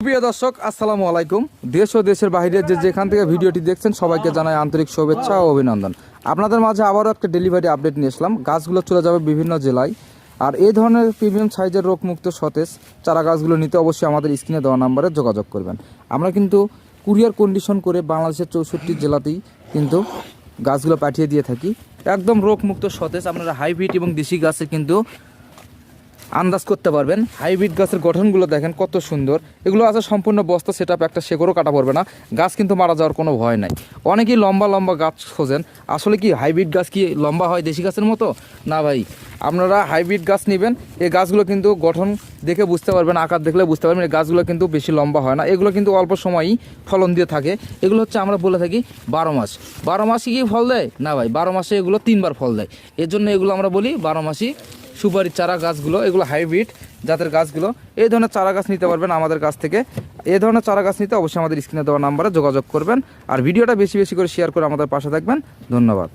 প্রিয় দর্শক আসসালামু আলাইকুম। দেশ ও দেশের বাইরে যেখান থেকে ভিডিওটি দেখছেন সবাইকে জানাই আন্তরিক শুভেচ্ছা ও অভিনন্দন। আপনাদের মাঝে আবারও একটা ডেলিভারি আপডেট নিয়ে আসলাম। গাছগুলো চলে যাবে বিভিন্ন জেলায়। আর এই ধরনের প্রিমিয়াম সাইজের রোগমুক্ত সতেজ চারা গাছগুলো নিতে অবশ্যই আমাদের স্ক্রিনে দেওয়া নাম্বারে যোগাযোগ করবেন। আমরা কিন্তু কুরিয়ার কন্ডিশন করে বাংলাদেশের 64 জেলাতেই কিন্তু গাছগুলো পাঠিয়ে দিয়ে থাকি। একদম রোগমুক্ত সতেজ আপনারা হাইব্রিড এবং দেশি গাছে কিন্তু আন্দাজ করতে পারবেন। হাইব্রিড গাছের গঠনগুলো দেখেন কত সুন্দর। এগুলো আছে সম্পূর্ণ বস্তা সেট আপ, একটা শেকড়ও কাটা পড়বে না, গাছ কিন্তু মারা যাওয়ার কোনো ভয় নাই। অনেকেই লম্বা লম্বা গাছ খোঁজেন, আসলে কি হাইব্রিড গাছ কি লম্বা হয় দেশি গাছের মতো? না ভাই, আপনারা হাইব্রিড গাছ নেবেন। এই গাছগুলো কিন্তু গঠন দেখে বুঝতে পারবেন, আকার দেখলে বুঝতে পারবেন এই গাছগুলো কিন্তু বেশি লম্বা হয় না, এগুলো কিন্তু অল্প সময়ই ফলন দিয়ে থাকে। এগুলো হচ্ছে আমরা বলে থাকি 12 মাস। 12 মাসে কি ফল দেয়? না ভাই, 12 মাসে এগুলো 3 বার ফল দেয়। এর জন্য এগুলো আমরা বলি 12 মাসই সুপারি চারা গাছগুলো। এগুলো হাইব্রিড জাতের গাছগুলো। এই ধরনের চারা গাছ নিতে পারবেন আমাদের কাছ থেকে। এই ধরনের চারা গাছ নিতে অবশ্যই আমাদের স্ক্রিনে দেওয়া নাম্বারে যোগাযোগ করবেন। আর ভিডিওটা বেশি বেশি করে শেয়ার করে আমাদের পাশে থাকবেন। ধন্যবাদ।